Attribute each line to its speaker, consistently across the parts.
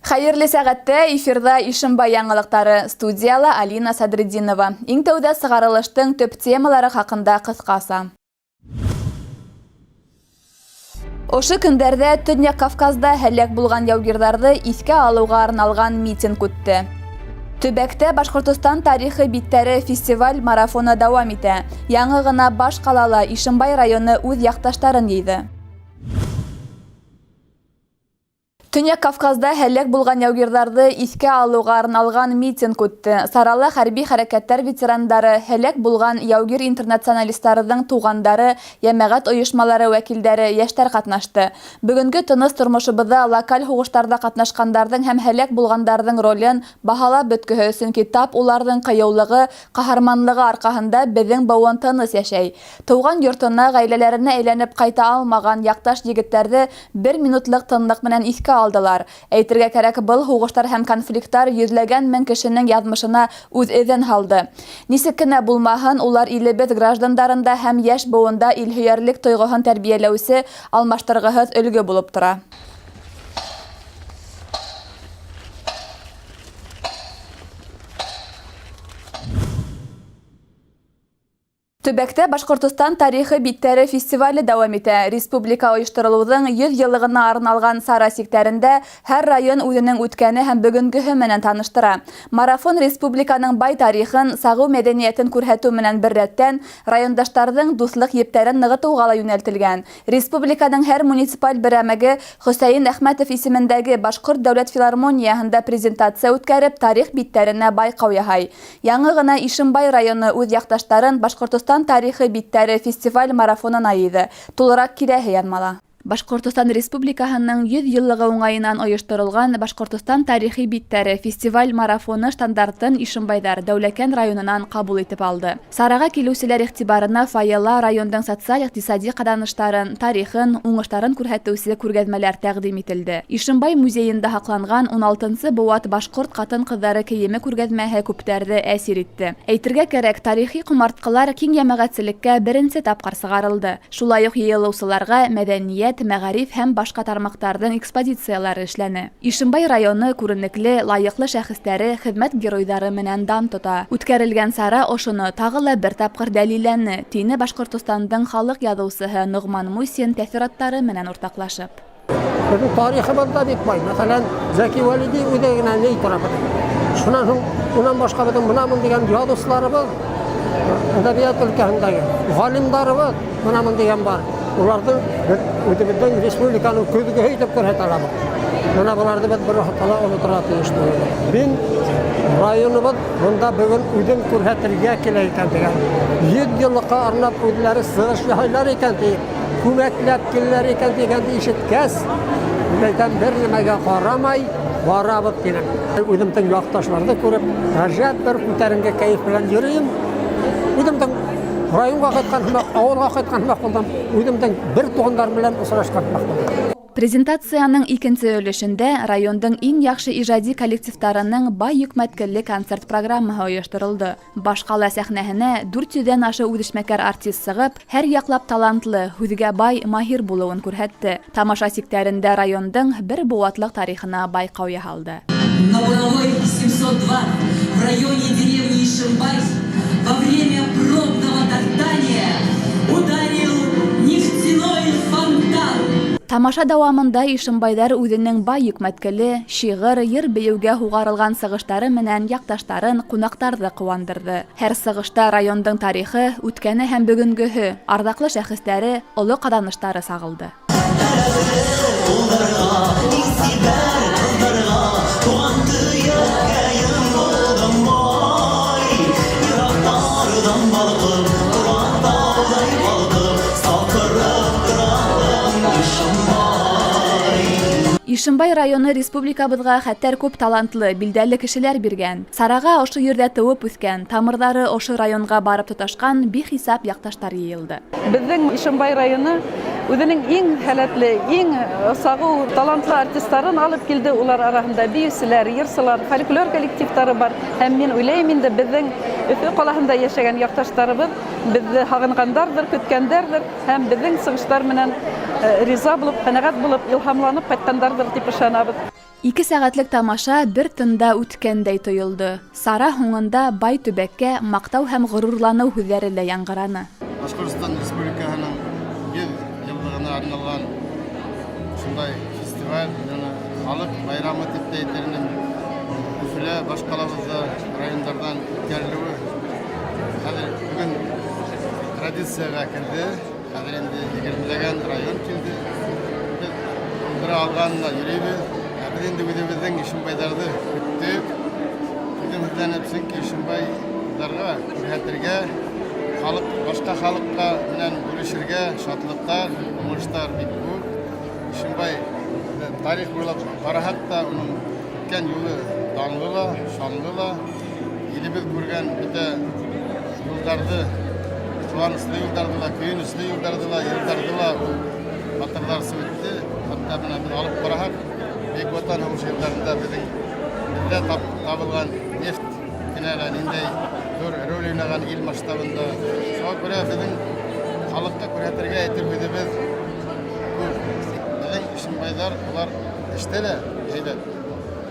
Speaker 1: Хайырлы сәғәттә эфирда Ишембай яңалыктары, студияла Алина Садриддинова. Иң тәүдә сыгарылыштың төп темалары хакында кыскасы. Ошы көндәрдә Төньяк Кавказда һәлак булган яугирларны искә алуга арналган митинг үтте. Төбәктә Башкортстан тарихы биттәре фестиваль марафоны дәвам итә. Яңы гына баш калала Ишембай районы үз якташларын йыйды. Төньяк Кавказда һәлак булган яугирларны искә алуга арналган митинг үтте. Сарала хәрби хәрәкәттәр ветерандары, һәлак булган яугир интернационалистларының тугандары, җәмәгать оешмалары вәкилләре, яшьтәр катнашты. Бүгенге тыныс тормышыбызда локаль хугыштарда катнашкандардың һәм һәлак булгандардың ролен баһалап беткеһе өчен китап уларның кыюлыгы, каһарманлыгы аркаһында безнең бауын тыныс яшәй. Туган йортына, гаиләләренә әйләнеп кайта алмаган якташ егетләрне 1 минутлык тынлык белән искә алдылар. Әйтергә кәрәк, был хугыштар һәм конфликтлар йөзләгән мең кешенең язмышына үз эзен һалды. Нисек кенә булмаһын, улар илебез граждандарында һәм яшь буында илһөярлек тойгыһын тәрбияләүсе алмаштыргыһыз өлге булып тора. Төбәктә Башкортстан тарихы биттәре фестивале дәвам итә. Республика оештырылуының 100 еллыгына арналган Сара сектәрендә һәр район үзенең үткәне һәм бүгенгеһе менән таныштыра. Марафон республиканың бай тарихын, сагу мәдәниятен күрһәтү менән бер рәттән райондаштарның дуслык ептәрен ныгытуга ла юнәлтелгән. Республиканың һәр муниципаль берәмәге Хөсәен Әхмәтов исемендәге Башкорт дәүләт филармонияһында презентация үткәреп, тарих биттәренә байкау яһай. Яңы гына Ишембай районы үз якташларын Башкортстан тарихы биттәре фестиваль марафонына йыйды. Тулырак киләһе янмала. Башкортстан Республикаһының 100 еллыгы уңаеннан оештырылган Башкортстан тарихи биттәре фестиваль марафоны стандартын Ишембайдар Дәүләкән районынан кабул итеп алды. Сарага килүселәр игътибарына фойела райондың социаль-икътисади каданыштарын, тарихын, уңыштарын күрһәтүче күргәзмәләр тәкъдим ителде. Ишембай музейында һакланган 16-нчы Буат башкорт катын-кызлары киеме күргәзмәһе күптәрне әсир итте. Әйтергә кәрәк, тарихи кумарткалар киң җәмәгатьчелеккә беренче тапкыр сыгарылды. Шулай ук йыелучыларга мәдәният, мәгариф һәм башка тармактардан экспозициялары эшләне. Ишембай районы күренекле, лаеклы шәхесләре, хезмәт геройдары менән дан тота. Үткәрелгән сара ошоны тагы ла бер тапкыр дәлилләне, тине Башкортстандың халык язучысы Нугман Мусин тәэсираттары менән уртаклашып.
Speaker 2: Безнең тарихыбызда бик бай. Мәсәлән, Зәки Валиди үдәгенә ни тора бит. Шуннан соң, унан башка безнең монамын дигән язучыларыбыз, әдәбият өлкәсендәге галимдарыбыз, монамын дигән бар. Уларды үтебездән республиканың көзгеһе итеп күрһәтәләр. Менә буларды бер вакытта онытыра тиешле. Мин районыбыз монда бүген үзен күрһәтергә килә икән дигән. 100 еллыкка арнап үзләре сыгыш яһайлар икән ди. Күмәкләп киләләр икән дигән ишеткәс, мәйдан бер нимәгә карамай барабыз дигән. Үземнең якташларны күреп, гаҗәп бер күтәренге кайф белән йөрим. Үземнең районга кайткан һәм авылга кайткан булдым. Үземнең бер тугандар белән очрашкан булдым.
Speaker 1: Презентацияның икенче өлешендә райондың иң яхшы иҗади коллективларының бай йөкмәткеле концерт программаһы оештырылды. Башкала сәхнәһенә 400-дән ашы үзешмәкәр артист сыгып, һәр яклап талантлы, һүзгә бай, маһир булуын күрһәтте. Тамаша сектәрендә райондың бер буатлык тарихына байкау яһалды.
Speaker 3: На Буровой 702 в районе деревни Ишембай во время пробного топтания ударил нефтяной фонтан.
Speaker 1: Тамаша дәвамында Ишембайдар үзенең бай йөкмәткеле, шигырь, йыр беюгә хугарылган сыгыштары менән якташтарын, кунактарны куандырды. Һәр сыгышта райондың тарихы, үткәне һәм бүгенгеһе, ардаклы шәхесләре, олы каданыштары сагылды. Ишембай районы республикабызга хәтәр күп талантлы, билдәле кешеләр биргән. Сарага ошо йөрдә туып үскән, тамырлары ошо районга барып тоташкан бихисап якташтар йыелды.
Speaker 4: Безнең Ишембай районы үзенең иң һәләтле, иң сагу, талантлы артистларын алып килде. Улар арасында биючеләр, йырчылар, фольклор коллективтары бар. Һәм мин уйлыйм инде безнең Өфө каласында яшәгән якташларыбыз Безне хагынгандардыр, көткәндәрдер һәм безнең сыгыштар менән риза булып, канәгать булып, илһамланып кайткандардыр дип ышанабыз.
Speaker 1: 2 сәгатьлек тамаша бер тында үткәндәй тоелды. Сара һуңында бай төбәккә мактау һәм горурлану һүзләре лә яңгыраны.
Speaker 5: Башкортстан Республикаһының 100 еллыгына арналган шундай фестиваль, халык байрамы дип әйтермен, Өфөлә, башкалабызда районнардан үткәрелүе хәзер бүген традициягә керде. Хәзер инде 20 район килде. Без булдыра алганна йөрибез. Без инде үзебезнең Ишембайдарды көттек. Үзебездән әпсенки Ишембайдарга күрһәтергә, халык, башка халыкка белән бүлешергә, шатлыктар, уңыштар бик күп. Ишембай тарих буйлап карасак та, уның үткән юлы данлы ла, шанлы ла. Илебез күргән бөтә юлдарды, куанычлы юлдарды ла, көйүнечле юлдарды ла, батырлар үтте. Хәтта менә без алып карасак, бик ватан һәмшәрләрендә бездә табылган нефть кинәләр инде зур роль уйнаган ил масштабында. Шуңа күрә безнең халыкка күрһәтергә әйтергебез безнең Ишембайдар улар эштәлә җәйдәп.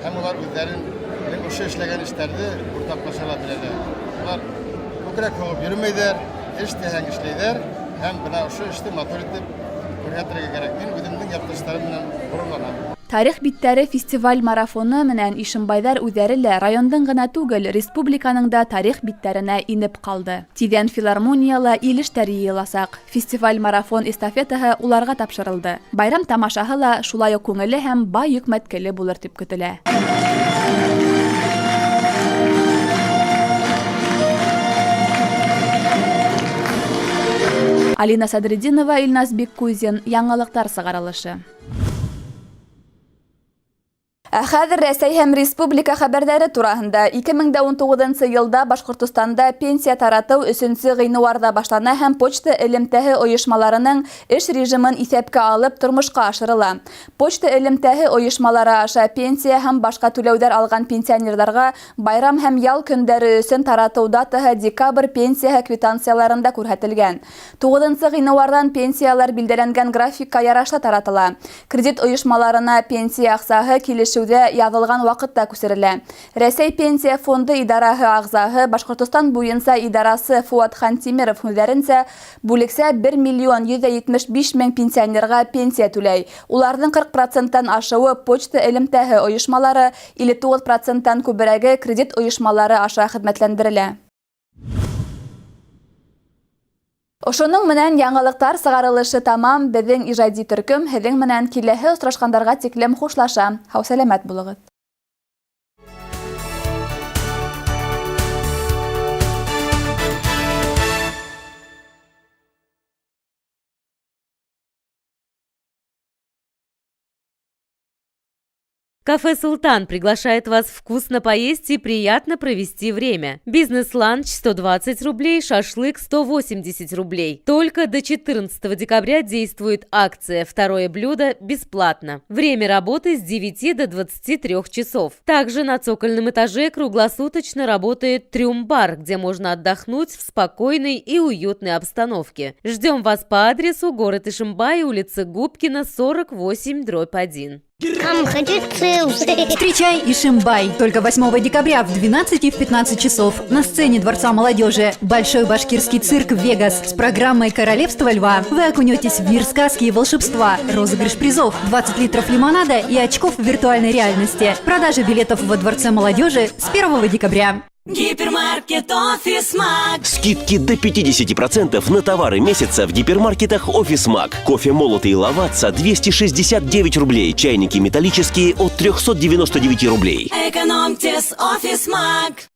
Speaker 5: Һәм улар үзләренең ошо эшләгән эшләрне уртаклаша беләләр. Улар күкрәк һавып йөрмәйдер, эштәһәң эшләйдер. Һәм бына ошо эшне матур итеп күрһәтергә кирәк. Мин үземнең якташларым белән горурланам.
Speaker 1: Тарих биттәре фестиваль марафоны менән Ишембайдар үзләре лә райондың гына түгел, республиканың да тарих биттәренә инеп калды. Тиҙән филармонияла илештәр йыйыласаҡ. Фестиваль марафон эстафетаһы уларға тапшырылды. Байрам тамашаһы ла шулай уҡ күңелле һәм бай йөкмәткеле булыр дип көтөлә. Алина Садридинова, Илназ Беккузин, яңалыҡтар сығарылышы. Хәҙер Рәсәй һәм республика хәбәрҙәре тураһында 2019 йылда Башҡортостанда пенсия таратыу 3-нче ғинуарҙа башлана һәм почта элемтәһе ойошмаларының эш режимын иҫәпкә алып тормошҡа ашырыла. Почта элемтәһе ойошмалары аша пенсия һәм башҡа түләүҙәр алған пенсионерҙарға байрам һәм ял көндәре өсөн таратыу датаһы декабрь пенсияһы квитанцияларында күрһәтелгән. 9-нчы ғинуарҙан пенсиялар билдәләнгән графикка ярашлы таратыла. Кредит ойошмаларына пенсия аҡсаһы килешеү яҙылған ваҡытта күсерелә. Рәсәй пенсия фонды идараһы ағзаһы Башҡортостан буйынса идарасы Фуат Хантимиров һүҙҙәренсә, бүлексә 1,175,000 пенсионерға пенсия түләй. Уларҙың 40%-тан ашыуы почта элемтәһе ойошмалары, 59%-тан күберәге кредит ойошмалары аша хеҙмәтләндерелә. Ошоның менән яңылыҡтар сығарылышы тамам. Беҙҙең ижади төркөм һеҙҙең менән киләһе осрашҡандарға тиклем хушлаша. Һау-сәләмәт булығыҙ.
Speaker 6: Кафе «Султан» приглашает вас вкусно поесть и приятно провести время. Бизнес-ланч 120 рублей, шашлык 180 рублей. Только до 14 декабря действует акция «Второе блюдо бесплатно». Время работы с 9 до 23 часов. Также на цокольном этаже круглосуточно работает трюм-бар, где можно отдохнуть в спокойной и уютной обстановке. Ждем вас по адресу город Ишимбай, улица Губкина, 48/1.
Speaker 7: Мам, хочу цил.
Speaker 8: Встречай Ишимбай. Только 8 декабря в 12 и в 15 часов на сцене Дворца молодежи Большой башкирский цирк «Вегас» с программой «Королевство льва». Вы окунетесь в мир сказки и волшебства, розыгрыш призов, 20 литров лимонада и очков виртуальной реальности. Продажа билетов во Дворце молодежи с 1 декабря.
Speaker 3: Гипермаркет «Офисмаг».
Speaker 9: Скидки до 50% на товары месяца в гипермаркетах «Офисмаг». Кофе молотый «Лаватца» 269 рублей. Чайники металлические от 399 рублей.
Speaker 3: Экономьте с «Офисмаг».